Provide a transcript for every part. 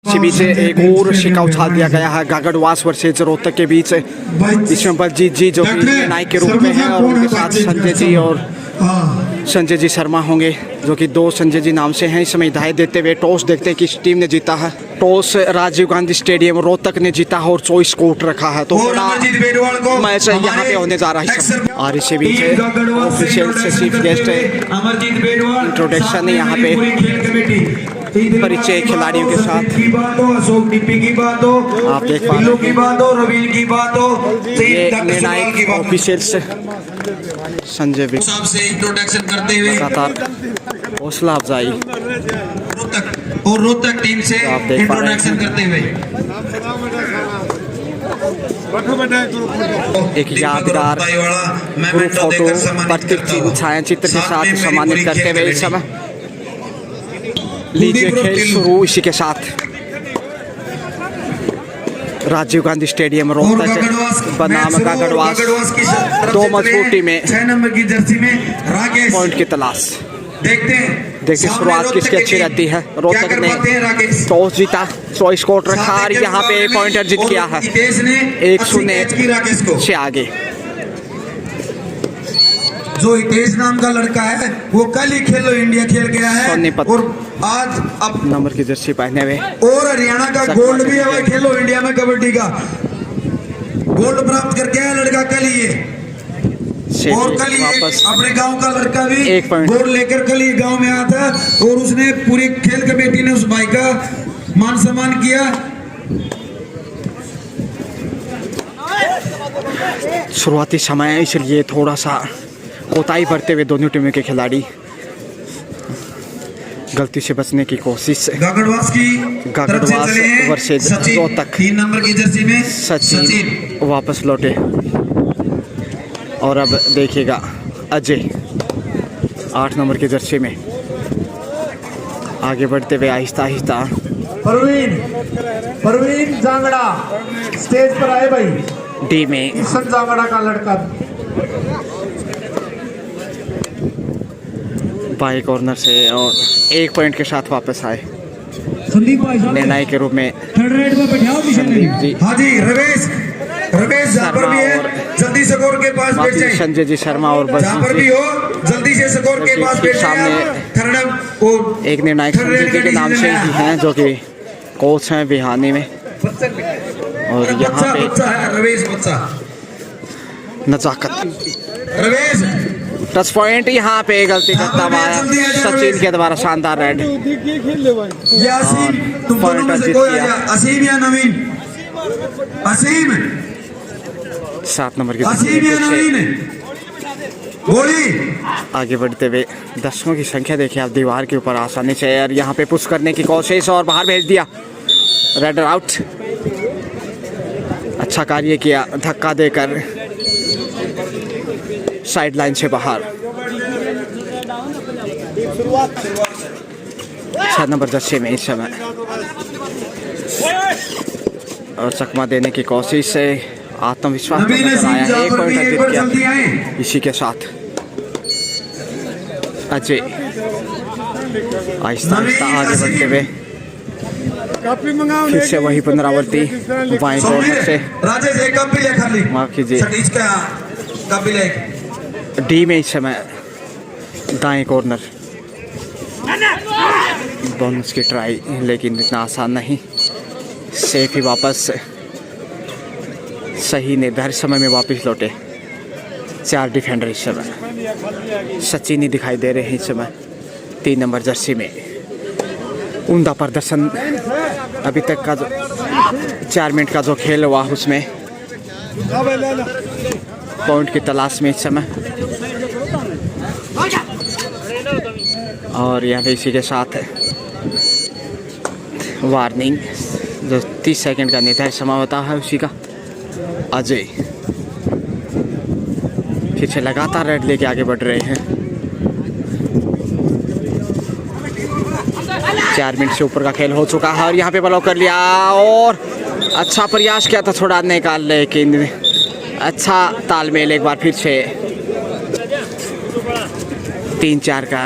के बीच एक और शिका उछाल दिया गया है गागड़वास वर्सेज रोहतक के बीच। इसमें बलजीत जी जो कि नायक के रूप में हैं और उनके साथ संजय जी और संजय जी शर्मा होंगे जो कि दो संजय जी नाम से हैं। इस समय हिदायत देते हुए टॉस देखते हैं किस टीम ने जीता है। टॉस राजीव गांधी स्टेडियम रोहतक ने जीता है और चॉइस कोर्ट रखा है, तो मैच यहाँ पे होने जा रहा है। और इसी बीच ऑफिशियल से चीफ गेस्ट इंट्रोडक्शन है यहाँ पे परिचय खिलाड़ियों के साथ आप देख पा रहे हैं। निर्णायक ऑफिशियल से संजय भी से इंट्रोडक्शन करते हुए लगातार हौसला अफजाई और रोहतक टीम से इंट्रोडक्शन करते हुए एक यादगार ग्रुप फोटो प्रतीक छायाचित्र के साथ सम्मानित करते हुए इस समय लीजिए खेल शुरू इसी के साथ। राजीव गांधी स्टेडियम रोहतक बनाम गागड़वास दो मजबूत टीमें 6 नंबर की जर्सी में राकेश पॉइंट की तलाश। देखते शुरुआत किसकी अच्छी रहती है। रोहतक ने टॉस जीता, चॉइस कोर्ट रखा और यहाँ पे पॉइंट अर्जित किया है 1-0 से आगे। जो हितेश नाम का लड़का है वो कल ही खेलो इंडिया खेल गया है और आज अब नंबर की जर्सी पहने हुए और हरियाणा का गोल्ड भी है खेलो इंडिया में कबड्डी का गोल्ड प्राप्त करके आया लड़का कल ही है। और कल ही अपने गांव का लड़का भी गोल्ड लेकर कल ही गांव में आया था और उसने पूरी खेल कमेटी ने उस भाई का मान सम्मान किया। शुरुआती समय है इसलिए थोड़ा सा कोताही बरते हुए दोनों टीमों के खिलाड़ी गलती से बचने की कोशिश। गागड़वास वर्सेज रोहतक 3 नंबर की जर्सी में सचिन वापस लौटे और अब देखिएगा अजय 8 नंबर की जर्सी में आगे बढ़ते हुए आहिस्ता आहिस्ता। परवीन जांगड़ा स्टेज पर आए भाई। डी में किशन जांगड़ा का लड़का बाई कॉर्नर से और 1 पॉइंट के साथ वापस आए निर्णायक के रूप में संदीप जी। हाँ जी रमेश जहाँ पर भी है जल्दी स्कोर के पास बैठ जाएं। संजय जी शर्मा और जहाँ पर भी हो जल्दी से स्कोर के पास बैठ सामने एक निर्णायक संजय जी के नाम से ही हैं जो कि कोच हैं बिहानी में। और यहाँ पे रमेश बच्चा नजाकत रमेश टच पॉइंट यहाँ पे गलती करता हुआ सचिन के द्वारा शानदार रेड। पॉइंट अर्जित किया असीम या नवीन। असीम 7 नंबर की गोली आगे बढ़ते हुए दर्शकों की संख्या देखिए आप दीवार के ऊपर आसानी से और यहाँ पे पुश करने की कोशिश और बाहर भेज दिया रेड आउट। अच्छा कार्य किया धक्का देकर साइड लाइन से बाहर। 6 नंबर जर्सी में इस समय और चकमा देने की कोशिश से आत्मविश्वास नजर आया है। 1 पॉइंट अर्जित किया इसी के साथ अजय आहिस्ता आहिस्ता आगे बढ़ते हुए फिर से वही पुनरावृत्ति बाएं कॉर्नर से माफ कीजिए डी में इस समय दाएं कॉर्नर बोनस की ट्राई लेकिन इतना आसान नहीं। सेफ ही वापस सही निर्धारित समय में वापस लौटे। 4 डिफेंडर इस समय सचिन ही दिखाई दे रहे हैं इस समय 3 नंबर जर्सी में। उम्दा प्रदर्शन अभी तक का जो 4 मिनट का जो खेल हुआ उसमें पॉइंट की तलाश में इस समय। और यहाँ पे इसी के साथ वार्निंग जो 30 सेकंड का निर्धारित समय होता है उसी का। अजय फिर से लगातार रेड लेके आगे बढ़ रहे हैं। 4 मिनट से ऊपर का खेल हो चुका है और यहाँ पे ब्लॉक कर लिया और अच्छा प्रयास किया था छुड़ाने का लेकिन अच्छा तालमेल एक बार फिर से 3-4 का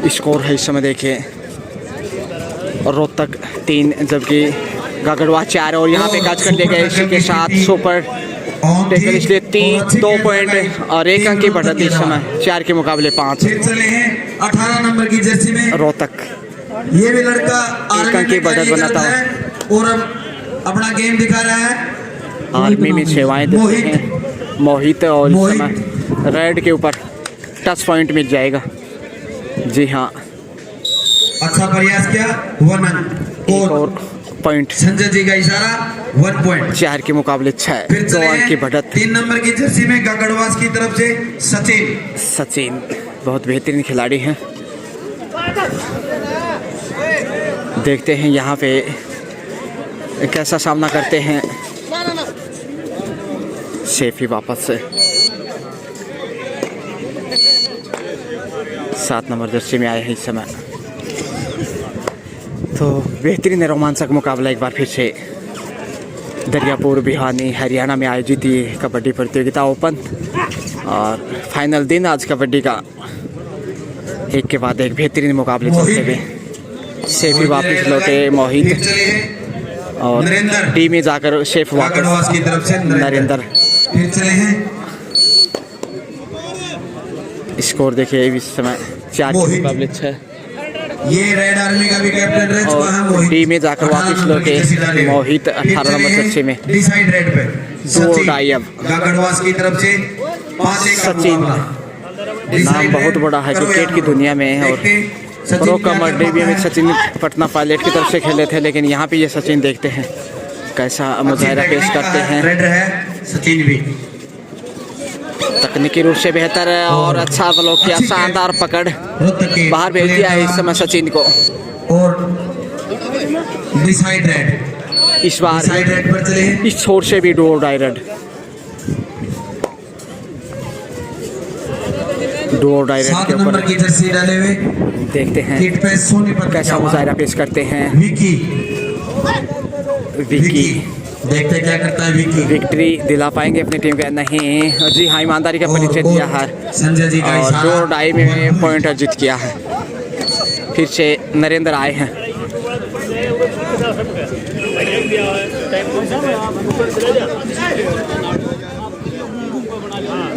स्कोर है इस समय देखिए। रोहतक 3 जबकि गागड़वा 4 और यहाँ पे कैच कर लिया गया इसी के साथ सुपर टेकल, इसलिए 2 पॉइंट और 1 अंक की बढ़त इस समय 4 के मुकाबले 5। फिर चले हैं 18 नंबर की जर्सी में रोहतक ये भी लड़का 1 अंक की बढ़त बनाता है और अब अपना गेम दिखा रहा है। आर्मी में सेवाएं देते हैं मोहित और इस समय रेड के ऊपर टच पॉइंट मिल जाएगा। जी हाँ, अच्छा प्रयास किया, 1 अंक और पॉइंट संजय जी का इशारा 1 पॉइंट। 4 के मुकाबले 6, 2 अंक की बढ़त। 3 नंबर की जर्सी में गागड़वास की तरफ से सचिन बहुत बेहतरीन खिलाड़ी हैं। देखते हैं यहाँ पे कैसा सामना करते हैं। शेफी वापस से 7 नंबर जर्सी में आए हैं इस समय। तो बेहतरीन रोमांचक मुकाबला एक बार फिर से दरियापुर भिवानी हरियाणा में आयोजित ये कबड्डी प्रतियोगिता ओपन और फाइनल दिन आज कबड्डी का। एक के बाद एक बेहतरीन मुकाबले चलते हुए शेफी वापस लौटे मोहित और डी में जाकर शेफ वापस की तरफ से नरेंद्र। फिर चले हैं स्कोर देखिए इस समय 4 के मुकाबले 6 ये रेड आर्मी का भी कैप्टन रह चुका है मोहित। डी में जाकर वापस लौटे मोहित 18 नंबर जर्सी में। डिसाइड रेड पे 2 टाई अब गागड़वास की तरफ से 5-1 का सचिन मुकाबला। नाम बहुत बड़ा है क्रिकेट की दुनिया में और प्रो कबड्डी में सचिन पटना पायलट की तरफ से खेले थे, लेकिन यहाँ पे ये सचिन देखते हैं कैसा मुजाहिरा पेश करते हैं। रेड है सचिन भी तकनीकी रूप से बेहतर है और अच्छा ब्लॉक किया, शानदार पकड़, बाहर भेज दिया है इस समय सचिन को। और डिसाइड रेड इस बार डिसाइड रेड पर चले हैं। इस छोर से भी डोर डायरेड सात के नंबर ऊपर की जर्सी डाले हुए देखते हैं किट पे सोनीपत कैसा मुजाहिरा पेश करते हैं। विकी विकी देखते क्या करता है विकी। विक्ट्री दिला पाएंगे अपनी टीम के? नहीं। जी हाँ, ईमानदारी का परिचय दिया है संजय जी का और इशारा 2 टाई में पॉइंट अर्जित किया है। फिर से नरेंद्र आए हैं।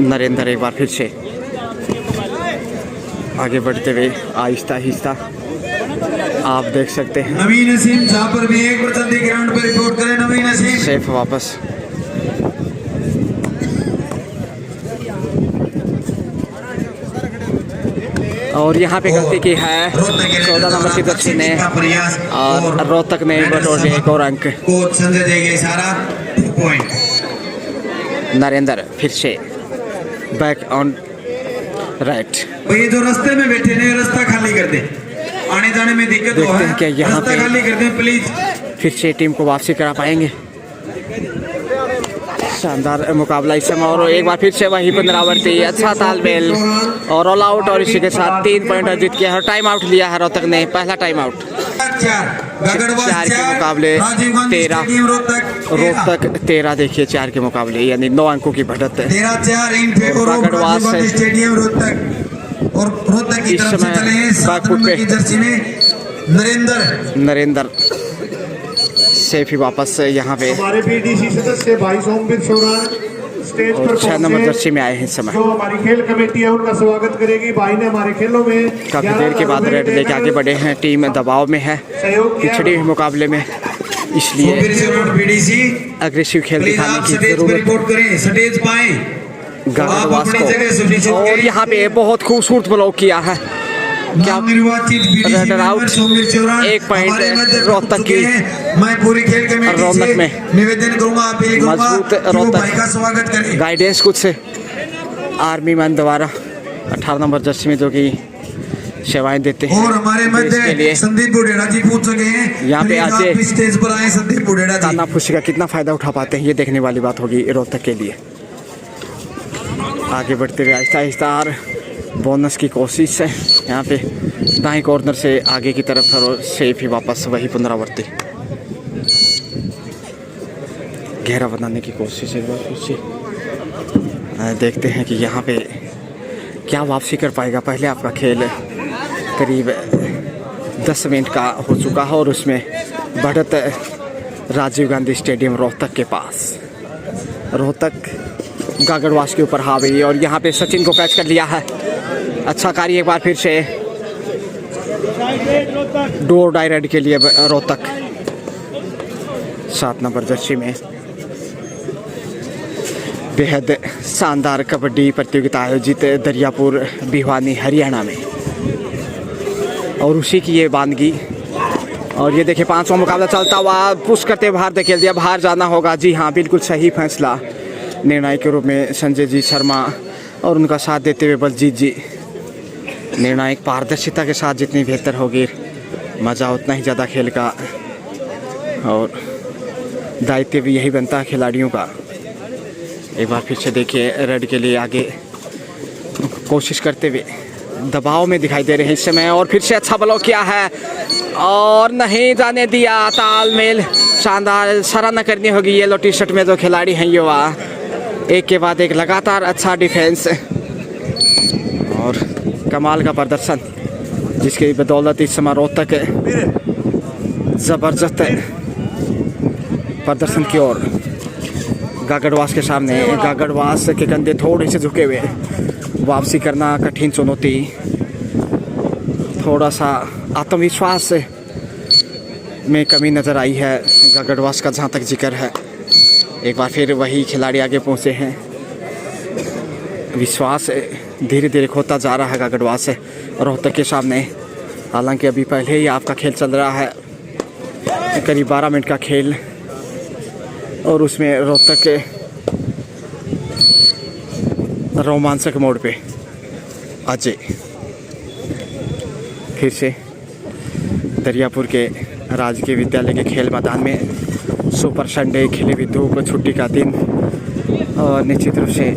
नरेंद्र एक बार फिर से आगे बढ़ते हुए आहिस्ता आहिस्ता आप देख सकते हैं। नवीन नसीम जहाँ पर भी 1% ग्राउंड पर रिपोर्ट करें। नवीन नसीम सेफ वापस और यहाँ पे गलती की है 14 नंबर की जर्सी ने और रोहतक ने बटोर लिया 1 और अंक। कोच संजय जी का इशारा 2 पॉइंट। नरेंद्र फिर से बैक ऑन राइट। ये जो रास्ते में बैठे ने रास्ता खाली कर दे, आने जाने में दिक्कत हो देखते हैं क्या यहाँ रास्ता पे खाली कर दें प्लीज। फिर से टीम को वापसी करा पाएंगे। शानदार मुकाबला इस समय और एक बार फिर से वही पुनरावृत्ति। अच्छा तालमेल और ऑल आउट और इसी के साथ 3 पॉइंट अर्जित किया है। टाइम आउट लिया है रोहतक ने, पहला टाइम आउट। 4 के मुकाबले 13 रोहतक 13 देखिए 4 के मुकाबले यानी 9 अंकों की बढ़त है। 13-4 in favour of Gagarwas Rajiv Gandhi stadium Rohtak. और रोहतक की इस तरफ से समय चले हैं 7 बैकफुट नंबर पे की जर्सी में नरेंद्र सेफ ही वापस से यहाँ पे हमारे पीडीसी सदस्य भाई सोमवीर चौरान स्टेज पर 6 नंबर पहुंचे। जर्सी में आए हैं इस समय। जो हमारी खेल कमेटी है उनका स्वागत करेगी। भाई ने हमारे खेलों में काफी देर के बाद रेड लेके आगे बढ़े हैं। टीम दबाव में है, सहयोग किया। पिछड़े हुए मुकाबले में, इसलिए पीडीसी अग्रेसिव खेल प्लीज दिखाने आप की स्टेज पर जरूरत रिपोर्ट करें, स्टेज पाएं गागड़वास अपनी जगह सुनिश्चित को। और करें। यहाँ पे बहुत खूबसूरत ब्लॉक किया है। क्या निर्वाचित BDC runner out. Member Somvir Chauran 1 point हमारे मध्य रोहतक पहुंच चुके की हैं। मैं पूरी खेल कमेटी रौनक से में निवेदन करूंगा, अपील करूंगा मजबूत कि वो रोहतक भाई का स्वागत करें। गाइडेंस कुछ से आर्मी मैन द्वारा 18 नंबर जर्सी में जो कि सेवाएं देते हैं। और हमारे तो इसके मध्य लिए संदीप बुढ़ेड़ा जी पूछ चुके हैं। यहाँ पे प्लीज आके आप भी स्टेज पर आए संदीप बुढ़ेड़ा जी। ताना फुसी का कितना फायदा उठा पाते हैं ये देखने वाली बात होगी रोहतक के लिए। आगे बढ़ते हुए आहिस्ता आहिस्ता और बोनस की कोशिश है यहाँ पे दाएं कॉर्नर से आगे की तरफ और सेफ ही वापस वही पुनरावृत्ति। गहरा बनाने की कोशिश एक बार फिर से देखते हैं कि यहाँ पे क्या वापसी कर पाएगा। पहले आपका खेल करीब 10 मिनट का हो चुका है और उसमें बढ़त राजीव गांधी स्टेडियम रोहतक के पास। रोहतक गागड़वास के ऊपर हावी है और यहाँ पे सचिन को कैच कर लिया है। अच्छा कार्य एक बार फिर से डोर डाई रेड के लिए रोहतक। 7 नंबर जर्सी में बेहद शानदार कबड्डी प्रतियोगिता आयोजित दरियापुर भिवानी हरियाणा में और उसी की ये बानगी। और ये देखिए 5वां मुकाबला चलता हुआ, पुश करते बाहर धकेल दिया, बाहर जाना होगा। जी हाँ, बिल्कुल सही फैसला निर्णायक के रूप में संजय जी शर्मा और उनका साथ देते हुए बलजीत जी। निर्णायक पारदर्शिता के साथ जितनी बेहतर होगी मज़ा उतना ही ज़्यादा खेल का और दायित्व भी यही बनता है खिलाड़ियों का। एक बार फिर से देखिए रेड के लिए आगे कोशिश करते हुए दबाव में दिखाई दे रहे हैं इस समय और फिर से अच्छा ब्लॉक किया है और नहीं जाने दिया। तालमेल शानदार, सराहना करनी होगी येलो टी शर्ट में जो खिलाड़ी हैं युवा। एक के बाद एक लगातार अच्छा डिफेंस और कमाल का प्रदर्शन जिसकी बदौलत इस समय रोहतक ज़बरदस्त प्रदर्शन की ओर। गागड़वास के सामने, गागड़वास के कंधे थोड़े से झुके हुए, वापसी करना कठिन चुनौती। थोड़ा सा आत्मविश्वास में कमी नज़र आई है गागड़वास का जहाँ तक जिक्र है। एक बार फिर वही खिलाड़ी आगे पहुँचे हैं। विश्वास धीरे धीरे खोता जा रहा है गागड़वास रोहतक के सामने। हालांकि अभी पहले ही आपका खेल चल रहा है, करीब 12 मिनट का खेल और उसमें रोहतक के रोमांचक मोड़ पे अजय फिर से दरियापुर के राजकीय विद्यालय के खेल मैदान में सुपर संडे, खिली हुई धूप, छुट्टी का दिन और निश्चित रूप से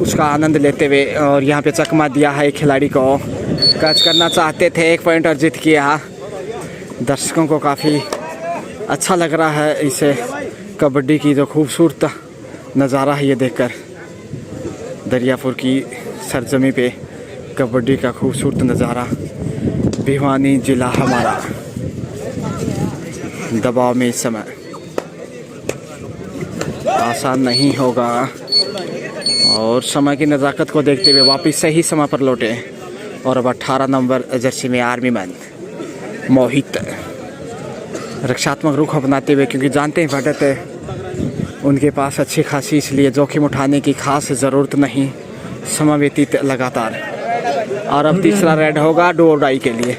उसका आनंद लेते हुए। और यहाँ पे चकमा दिया है एक खिलाड़ी को, कैच करना चाहते थे, 1 पॉइंट अर्जित किया। दर्शकों को काफ़ी अच्छा लग रहा है इसे कबड्डी की जो खूबसूरत नज़ारा है ये देखकर। दरियापुर की सरजमी पे कबड्डी का खूबसूरत नज़ारा। भिवानी जिला हमारा दबाव में इस समय आसान नहीं होगा और समय की नज़ाकत को देखते हुए वापस सही समय पर लौटे। और अब 18 नंबर जर्सी में आर्मी मैन मोहित रक्षात्मक रुख अपनाते हुए, क्योंकि जानते हैं बढ़त उनके पास अच्छी खासी, इसलिए जोखिम उठाने की खास ज़रूरत नहीं। समय व्यतीत लगातार। और अब तीसरा रेड होगा डोर डाई के लिए।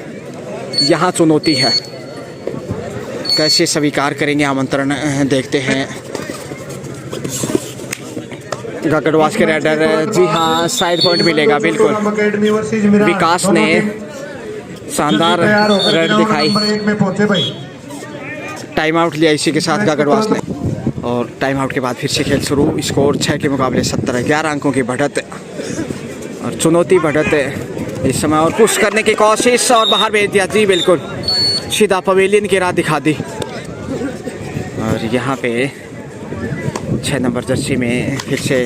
यहाँ चुनौती है, कैसे स्वीकार करेंगे आमंत्रण, देखते हैं। गागड़वास के रेडर, जी हाँ, साइड पॉइंट मिलेगा बिल्कुल। विकास ने शानदार रेड दिखाई, टाइम आउट लिया इसी के साथ गागड़वास ने। और टाइम आउट के बाद फिर से खेल शुरू। स्कोर 6 के मुकाबले 17, 11 अंकों की बढ़त और चुनौती बढ़त इस समय। और पुश करने की कोशिश और बाहर भेज दिया, जी बिल्कुल, सीधा पवेलियन की राह दिखा दी। और यहाँ पे 6 नंबर जर्सी में फिर से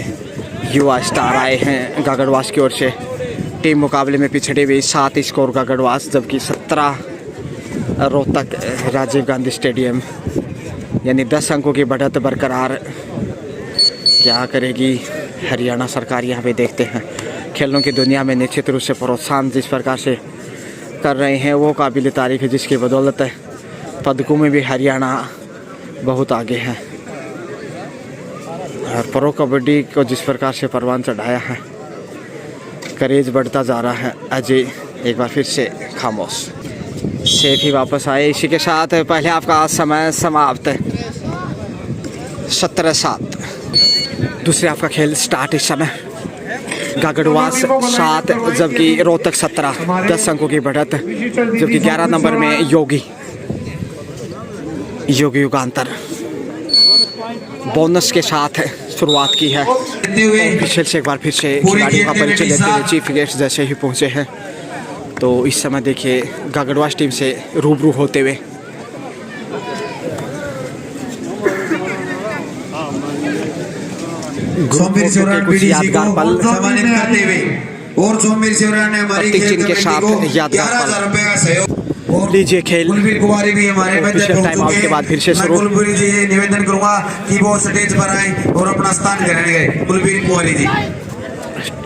युवा स्टार आए हैं गागड़वास की ओर से। टीम मुकाबले में पिछड़े हुए 7 स्कोर गागड़वास, जबकि 17 रोहतक राजीव गांधी स्टेडियम, यानी 10 अंकों की बढ़त बरकरार। क्या करेगी हरियाणा सरकार, यहाँ पे देखते हैं। खेलों की दुनिया में निश्चित रूप से प्रोत्साहन जिस प्रकार से कर रहे हैं वो काबिल तारीफ है, जिसकी बदौलत पदकों में भी हरियाणा बहुत आगे है। और प्रो कबड्डी को जिस प्रकार से परवान चढ़ाया है, करेज बढ़ता जा रहा है। अजय एक बार फिर से खामोश, शेख ही वापस आए। इसी के साथ पहले आपका समय समाप्त, 17-7। दूसरे आपका खेल स्टार्ट इस समय। गागड़वास 7 जबकि रोहतक 17, 10 अंकों की बढ़त। जबकि 11 नंबर में योगी युगांतर बोनस के साथ शुरुआत की है। पिछले से एक बार फिर से खिलाड़ियों का परिचय देते हुए चीफ गेस्ट जैसे ही पहुंचे हैं, तो इस समय देखिए गागड़वास टीम से रूबरू होते हुए कुछ यादगार पल और सोमवीर शिवराय ने हमारी के साथ यादगार पल। और लीजिए खेल कुलवीर कुमारी भी हमारे मध्य ऑफिशियल पहुंच टाइम आउट चुके के हैं। बाद फिर से मैं शुरू। कुलवीर जी ये निवेदन करूंगा कि वो स्टेज पर आए और अपना स्थान ग्रहण करें। कुलवीर कुमारी जी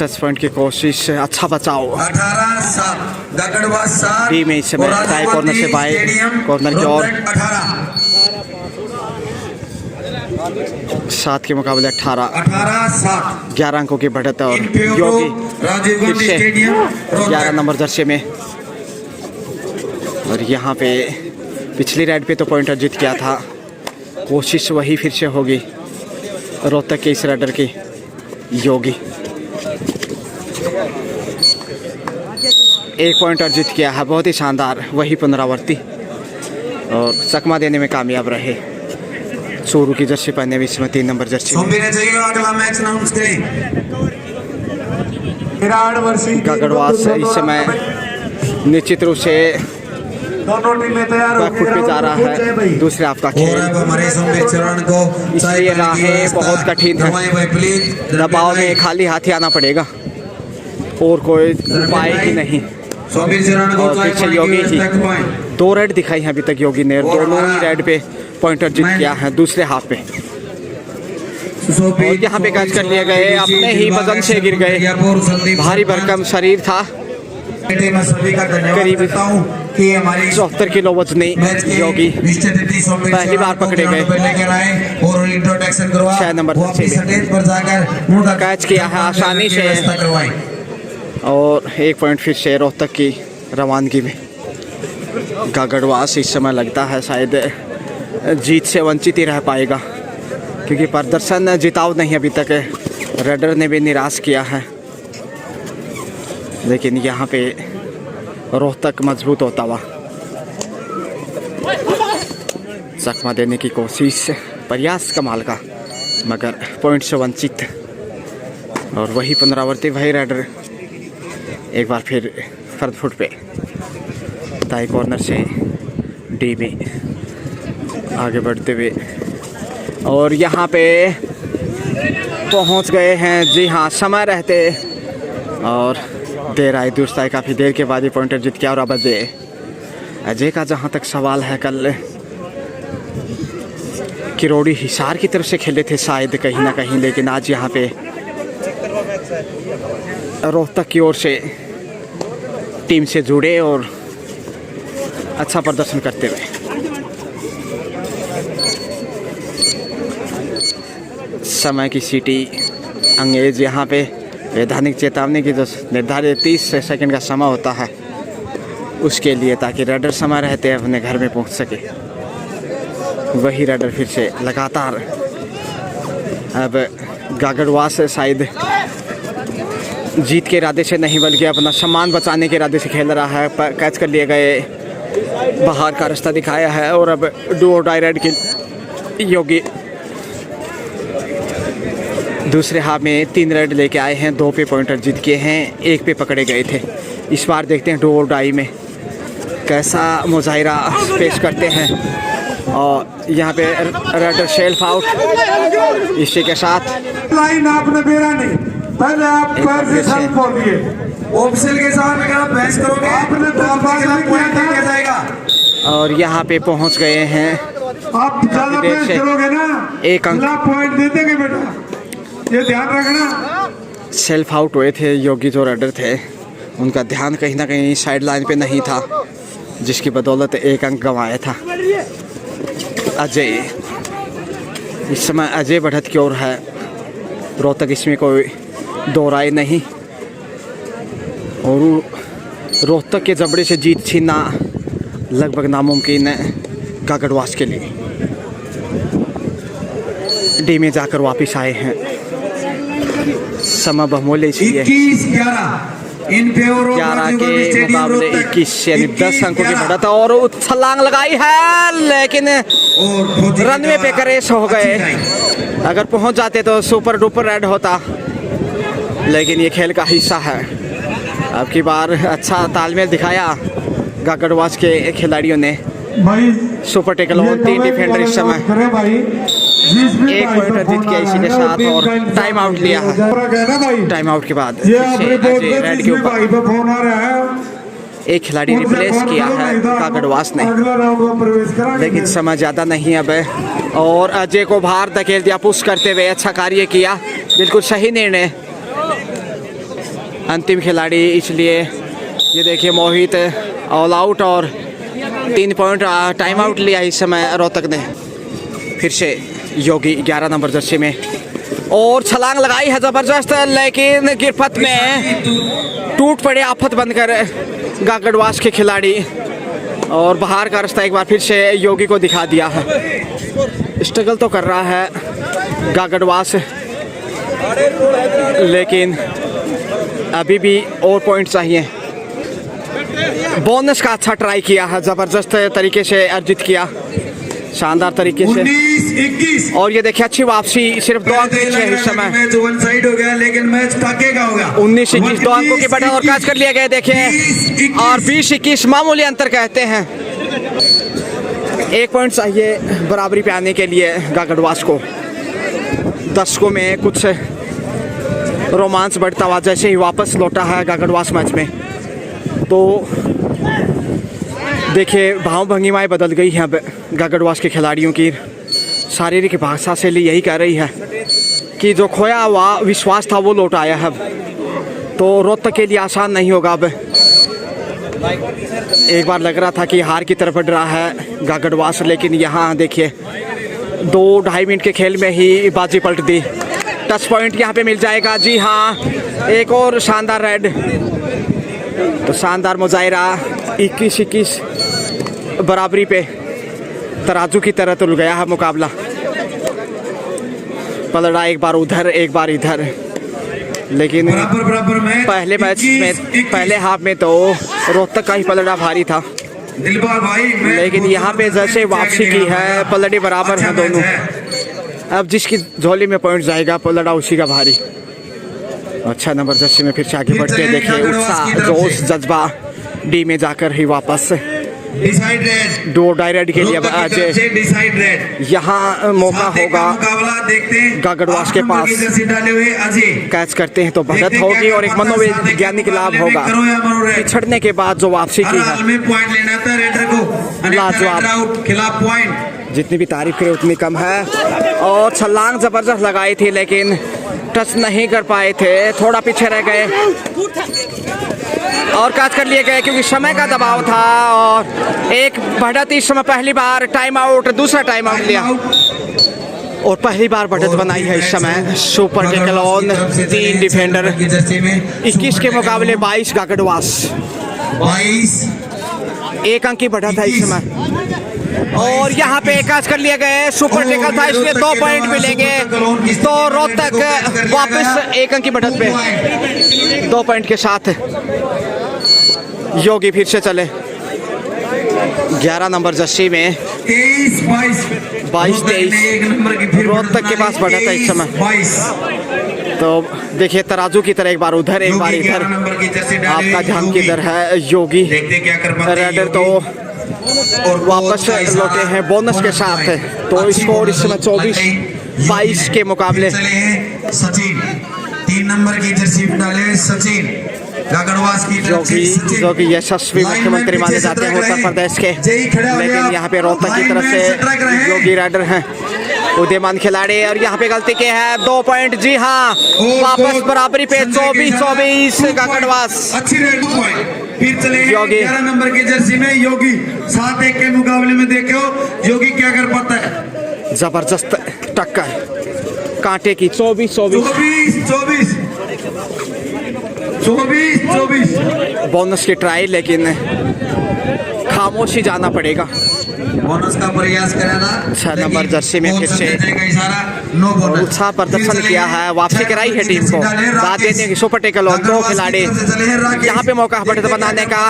टच पॉइंट की कोशिश, अच्छा बचाव 18-7 गागड़वा 7 डी में इस समय दाएं कॉर्नर से बाएं कॉर्नर की ओर 7 के मुकाबले 18-7 11 अंकों की बढ़त और राजीव योगी फिर गांधी से स्टेडियम 11 नंबर जर्सी में। और यहाँ पे पिछली राइड पे तो पॉइंटर जीत गया था, कोशिश वही फिर से होगी रोहतक के इस राइडर की योगी। एक पॉइंटर जीत गया है, बहुत ही शानदार, वही पुनरावृत्ति और चकमा देने में कामयाब रहे। चोरू की जर्सी पहने भी इसमें 3 नंबर जर्सी में। सोमवीर चाहिए अगला मैच अनाउंस करें। गागड़वास इस समय निश्चित रूप से दोनों टीमें तैयार हो बैकफुट पे जा रहा है। दूसरे हाफ का और खेल अब हमारे सोमवीर चरण को इसलिए राहें बहुत कठिन है, दबाएं भाई प्लीज। दबाव में खाली हाथ ही आना पड़ेगा और कोई उपाय ही नहीं। सोमवीर चरण को और पीछे योगी जी 2 रेड दिखाई हैं अभी तक योगी ने, दोनों ही रेड पे पॉइंटर जीत गया है दूसरे हाफ पे। और यहाँ पे कैच कर लिए गए, अपने ही वजन से गिर गए, भारी भरकम शरीर था, मैं सभी का धन्यवाद करीब करता हूं कि हमारी 74 किलो वजनी योगी पहली बार पकड़े गए। और इंट्रोडक्शन करवा 6 नंबर वो अपनी जर्सी में स्टेज पर जाकर उनका कैच किया है आसानी से। व्यवस्था करवाएं। और 1 पॉइंट फिर से रोहतक की रवानगी में। गागड़वास इस समय लगता है शायद जीत से वंचित ही रह पाएगा, क्योंकि प्रदर्शन जिताव नहीं अभी तक रेडर ने भी निराश किया है। लेकिन यहाँ पे रोहतक मजबूत होता हुआ चकमा देने की कोशिश, प्रयास कमाल का, मगर पॉइंट से वंचित। और वही पुनरावृत्ति, वही रेडर एक बार फिर फ्रंट फुट पे दाएं कॉर्नर से डी में आगे बढ़ते हुए और यहाँ पे पहुँच गए हैं। जी हाँ, समय रहते और देर आई दुरुस्त आई, काफ़ी देर के बाद ही पॉइंटर जीत गया। और अब अजय का जहाँ तक सवाल है, कल किरोड़ी हिसार की तरफ से खेले थे शायद कहीं ना कहीं, लेकिन आज यहाँ पे रोहतक की ओर से टीम से जुड़े और अच्छा प्रदर्शन करते हुए। समय की सीटी अंग्रेज यहाँ पे वैधानिक चेतावनी की जो निर्धारित 30 सेकंड का समय होता है उसके लिए, ताकि रेडर समय रहते अपने घर में पहुंच सके। वही रेडर फिर से लगातार अब गागड़वास शायद जीत के इरादे से नहीं बल्कि अपना सम्मान बचाने के इरादे से खेल रहा है। कैच कर लिए गए, बाहर का रास्ता दिखाया है और अब डू और डाई रेड की योगी दूसरे हाफ में 3 रेड लेके आए हैं, 2 पे पॉइंटर जीत के हैं, 1 पे पकड़े गए थे। इस बार देखते हैं डू और डाई में कैसा मुजाहिरा पेश करते हैं। और यहाँ पे रेडर शेल्फ आउट। इसी के साथ लाइन आपने बेरा नहीं, पहले आप पैर से सब बोलिए। ऑफिशियल के साथ अगर आप बहस करोगे आपने तो आपका खिलाफ पॉइंट नहीं किया जाएगा। और यहाँ पे पहुँच गए हैं। आप ज्यादा देर बहस से करोगे ना, 1 अंक खिलाफ पॉइंट दे देंगे बेटा, ये ध्यान रखना। सेल्फ आउट हुए थे योगी, जो रेडर थे उनका ध्यान कहीं ना कहीं साइड लाइन पे नहीं था, जिसकी बदौलत 1 अंक गंवाया था। अजय इस समय अजय बढ़त की ओर है रोहतक, इसमें कोई दो राय नहीं। और रोहतक के जबड़े से जीत छीनना लगभग नामुमकिन है गागड़वास के लिए। डी में जाकर वापस आए हैं, समय बहुमूल्य इसलिए 21-11 इन फेवर 11 के मुकाबले 21 यानी 10 अंकों की बढ़त और छलांग लगाई है, लेकिन रनवे पे क्रेश हो गए। अगर पहुंच जाते तो सुपर डुपर रेड होता, लेकिन ये खेल का हिस्सा है। अब की बार अच्छा तालमेल दिखाया गागड़वास के खिलाड़ियों ने। भाई सुपर टेकल और 3 डिफेंडर इस समय, भाई 1 पॉइंटर जीत गया इसी के साथ और टाइम आउट लिया है। टाइम आउट के बाद ये अपने रेड के ऊपर भाई पे फोन आ रहा है, एक खिलाड़ी रिप्लेस किया है गागड़वास ने, लेकिन समय ज़्यादा नहीं अब है। और अजय को बाहर धकेल दिया पुश करते हुए, अच्छा कार्य किया, बिल्कुल सही निर्णय। अंतिम खिलाड़ी, इसलिए ये देखिए मोहित ऑल आउट और 3 पॉइंट टाइम आउट लिया इस समय रोहतक ने। फिर से योगी 11 नंबर जर्सी में, और छलांग लगाई है ज़बरदस्त, लेकिन गिरफ्त में टूट पड़े आफत बनकर गागड़वास के खिलाड़ी, और बाहर का रास्ता एक बार फिर से योगी को दिखा दिया है। स्ट्रगल तो कर रहा है गागड़वास, लेकिन अभी भी और पॉइंट चाहिए। बोनस का अच्छा ट्राई किया है, ज़बरदस्त तरीके से अर्जित किया, शानदार तरीके से। 19-21 और ये देखिए अच्छी वापसी, सिर्फ 2 अंक पीछे है इस समय। मैच वन साइड हो गया, लेकिन मैच टाके का होगा। 19-21 2 अंकों की बढ़त और कैच कर लिया गया देखिए, और 20-21 मामूली अंतर कहते हैं। 1 पॉइंट चाहिए बराबरी पे आने के लिए गागड़वास को। दर्शकों में कुछ रोमांच बढ़ता हुआ जैसे ही वापस लौटा है गागड़वास मैच में, तो देखिए भाव भंगिमाएँ बदल गई हैं अब गागड़वास के खिलाड़ियों की। शारीरिक भाषा से लिए यही कह रही है कि जो खोया हुआ विश्वास था वो लौट आया है, तो रोहतक के लिए आसान नहीं होगा अब। एक बार लग रहा था कि हार की तरफ बढ़ रहा है गागड़वास, लेकिन यहाँ देखिए 2-2.5 मिनट के खेल में ही बाजी पलट दी। टच पॉइंट यहाँ पे मिल जाएगा, जी हाँ, एक और शानदार रेड। तो शानदार मुजाहिरा, 21-21 बराबरी पे तराजू की तरह तुल गया है मुकाबला। पलड़ा एक बार उधर एक बार इधर, लेकिन बराबर मैच पहले मैच में पहले हाफ में तो रोहतक का ही पलड़ा भारी था, दिलबाग भाई, लेकिन यहाँ पे जैसे वापसी की है पलड़े बराबर हैं दोनों। अब जिसकी झोली में पॉइंट जाएगा पलड़ा उसी का भारी। अच्छा नंबर जर्सी में फिर से आगे बढ़ते हैं, देखिए उत्साह जोश जज्बा डी में जाकर ही वापस डिसाइड रेड, 2 डायरेक्ट के लिए अब आज डिसाइड रेड। यहाँ मौका होगा मुकाबला देखते हैं गागड़वास के पास, डाले हुए अजय कैच करते हैं तो बढ़त होगी और एक मनोवैज्ञानिक लाभ होगा। पिछड़ने के बाद जो वापसी की है, पॉइंट लेना था रेडर को, लाजवाब, खिलाफ पॉइंट। जितनी भी तारीफ करे उतनी कम है। और छलांग जबरदस्त लगाई थी, लेकिन टच नहीं कर पाए थे, थोड़ा पीछे रह गए और कैच कर लिए गए क्योंकि समय का दबाव था। और एक बढ़त इस समय पहली बार टाइम आउट, दूसरा टाइम आउट लिया और पहली बार बढ़त बनाई है इस समय। सुपर टेकल ऑन 3 डिफेंडर, 21 के मुकाबले 22 गागड़वास, 22 1 अंक की बढ़त है इस समय। और यहाँ पे कैच कर लिए गए, सुपर टेकल था इसलिए 2 पॉइंट मिलेंगे, तो रोहतक वापस 1 अंक की बढ़त पे 2 पॉइंट के साथ। योगी फिर से चले 11 नंबर जर्सी में, 22-23 रोहतक के पास बढ़त है इस समय। तो देखिए तराजू की तरह एक बार उधर एक बार इधर, आपका ध्यान किधर है योगी। रेडर तो वापस लौटे हैं बोनस के साथ, तो स्कोर इस समय 24-22 के मुकाबले। सचिन 3 नंबर की जर्सी डाले सचिन गागड़वास की जो कि यशस्वी मुख्यमंत्री माने जाते हैं उत्तर प्रदेश के, लेकिन यहाँ पे रोहतक की तरफ से योगी राइडर हैं उदयमान खिलाड़ी। और यहाँ पे गलती के है 2 पॉइंट, जी हाँ, वापस बराबरी पे 24-24 गागड़वास। अच्छी रेड पॉइंट फिर चले योगी 11 नंबर की जर्सी में। योगी 7-1 के मुकाबले में देखो योगी क्या कर पाता है। जबरदस्त टक्कर कांटे की 24-24 बोनस की ट्राई, लेकिन खामोशी जाना पड़ेगा। बोनस का प्रयास करेगा। 6 नंबर जर्सी में फिर से उत्साह प्रदर्शन किया है, वापसी कराई है टीम को। दाद देने की सुपर टेकल और 2 खिलाड़ी, यहाँ पे मौका बढ़त बनाने का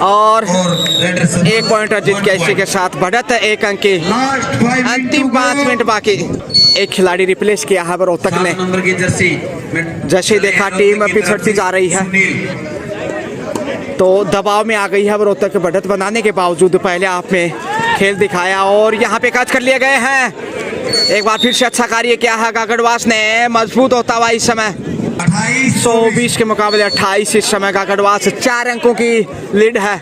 और 1 पॉइंट जीत के इसी के साथ बढ़त 1 अंक की। अंतिम 5 मिनट बाकी, एक खिलाड़ी रिप्लेस किया है रोहतक ने। जैसे देखा टीम पिछड़ती जा रही है तो दबाव में आ गई है रोहतक, बढ़त बनाने के बावजूद पहले आप में खेल दिखाया और यहाँ पे कैच कर लिए गए हैं। एक बार फिर से अच्छा कार्य किया है गागड़वास ने, मजबूत होता हुआ इस समय 120 के मुकाबले 28 इस समय गागड़वास 4 अंकों की लीड है।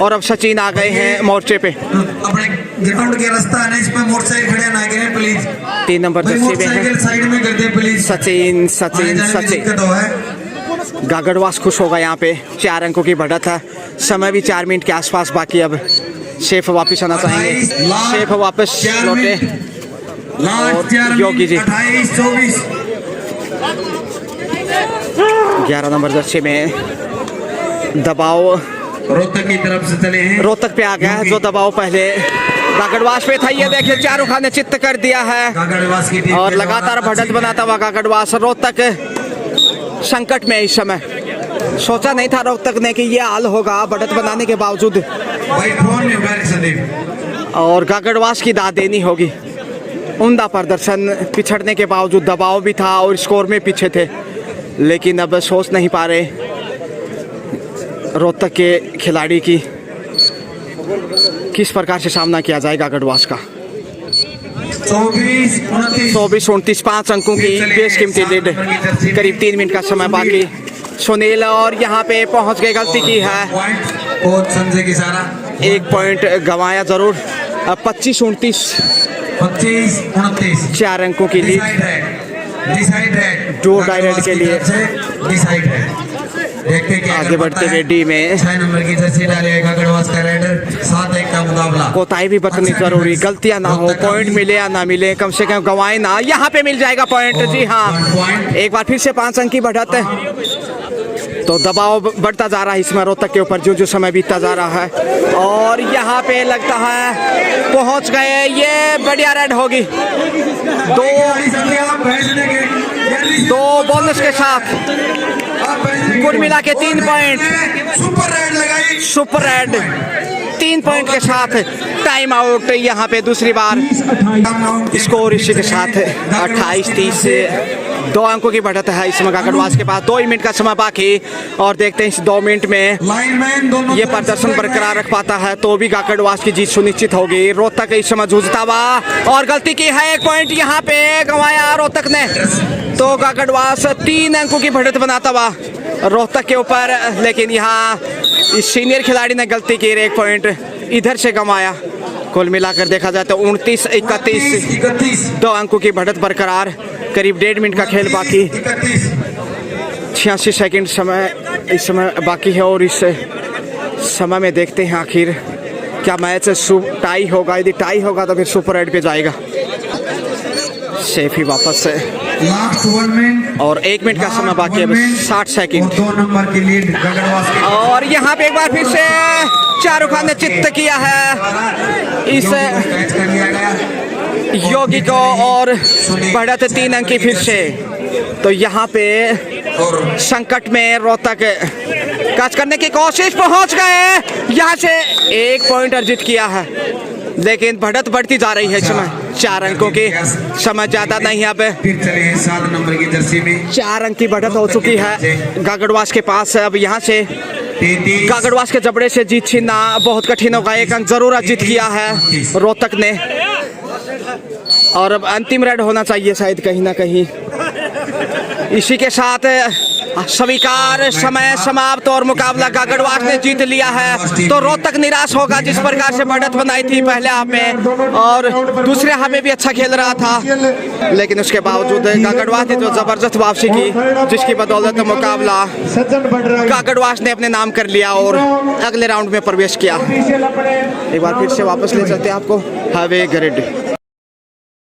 और अब सचिन आ गए हैं मोर्चे पे। अपने ग्राउंड के रास्ता है इस पे मोटरसाइकिल खड़े ना करें प्लीज। 3 नंबर जर्सी में है साइड में कर दे प्लीज। सचिन सचिन सचिन गागड़वास खुश होगा यहाँ पे। 4 अंकों की बढ़त है। समय भी 4 मिनट के आसपास बाकी। अब शेफ वापस आना चाहेंगे। शेफ वापस लौटे और योगी जी 11 नंबर जर्सी में दबाव रोहतक की तरफ से चले हैं। रोहतक पे आ गया है जो दबाव पहले गागड़वास पे था। ये देखिए शाहरुख खान ने चित्त कर दिया है गागड़वास की टीम और लगातार बढ़त बनाता हुआ गागड़वास। रोहतक संकट में इस समय। सोचा नहीं था रोहतक ने कि ये हाल होगा बढ़त बनाने के बावजूद। भाई फोन में बैठ संदीप। और गागड़वास की दाद देनी होगी। उम्दा प्रदर्शन पिछड़ने के बावजूद दबाव भी था और स्कोर में पीछे थे, लेकिन अब सोच नहीं पा रहे रोहतक के खिलाड़ी की किस प्रकार से सामना किया जाए गागड़वास का। 24-29 5 अंकों की बेशकीमती लीड। करीब 3 मिनट का समय बाकी। सुनील और यहाँ पे पहुंच गए। गलती की है। संजय की सारा 1 पॉइंट गंवाया जरूर। अब 25-29 4 अंकों की लीड। डिसाइड है दो डायरेक्ट के लिए डिसाइड है। देखते हैं क्या आगे बढ़ते हुए डी में 6 नंबर की जर्सी डालेगा गागड़वास का राइडर। 7-1 का मुकाबला। कोताही भी बरतनी जरूरी। गलतियां ना हो। पॉइंट मिले या ना मिले कम से कम गंवाए ना। यहाँ पे मिल जाएगा पॉइंट। जी हाँ, एक बार फिर से 5 अंक की बढ़त है। तो दबाव बढ़ता जा रहा है इसमें रोहतक के ऊपर जो समय बीतता जा रहा है। और यहाँ पे लगता है पहुंच गए। ये बढ़िया रेड होगी। दो बोनस के साथ कुल मिला के 3 पॉइंट। सुपर रेड लगाई। सुपर रेड 3 पॉइंट के साथ टाइम आउट। यहाँ पे दूसरी बार स्कोर इसी के साथ 28-30 2 अंकों की बढ़त है इसमें गागड़वास के पास। 2 मिनट का समय बाकी और देखते हैं इस 2 मिनट में ये प्रदर्शन बरकरार रख पाता है तो भी गागड़वास की जीत सुनिश्चित होगी। रोहतक इस समय जूझता हुआ और गलती की है। 1 पॉइंट यहाँ पे गंवाया रोहतक ने। तो गागड़वास 3 अंकों की बढ़त बनाता हुआ रोहतक के ऊपर, लेकिन यहाँ इस सीनियर खिलाड़ी ने गलती की। 1 पॉइंट इधर से गंवाया। कुल मिलाकर देखा जाए तो 29-31 2 अंकों की बढ़त बरकरार। करीब 1.5 मिनट का खेल बाकी। 86 सेकंड समय इस समय बाकी है और इस समय में देखते हैं आखिर क्या मैच टाई होगा। यदि टाई होगा तो फिर सुपर रेड पे जाएगा। शेफी वापस से लास्ट 1 मिनट और 1 मिनट का समय बाकी है। 60 सेकंड। 2 नंबर की लीड गागड़वास की। और यहाँ पे एक बार फिर से शाहरुख खान ने चित्त किया है इस योगी को और बढ़त 3 अंक की फिर से। तो यहाँ पे संकट में रोहतक कैच करने की कोशिश, पहुंच गए। यहाँ से 1 पॉइंट अर्जित किया है, लेकिन बढ़त बढ़ती जा रही है इस समय। 4 अंकों की समय ज्यादा नहीं है। अब फिर चले हैं 7 नंबर की जर्सी में। 4 अंक की बढ़त हो चुकी है गागड़वास के पास। अब यहाँ से गागड़वास के जबड़े से जीत छीनना बहुत कठिन होगा। 1 अंक जरूर अर्जित किया है रोहतक ने और अब अंतिम रेड होना चाहिए शायद कहीं ना कहीं। इसी के साथ स्वीकार समय समाप्त और मुकाबला गागड़वास ने जीत लिया है। तो रोहतक निराश होगा जिस प्रकार से बढ़त बनाई थी पहले हाफ में और दूसरे हाफ में भी अच्छा खेल रहा था, लेकिन उसके बावजूद गागड़वास ने जो जबरदस्त वापसी की जिसकी बदौलत मुकाबला गागड़वास ने अपने नाम कर लिया और अगले राउंड में प्रवेश किया। एक बार फिर से वापस ले चलते हैं आपको। Have a great day.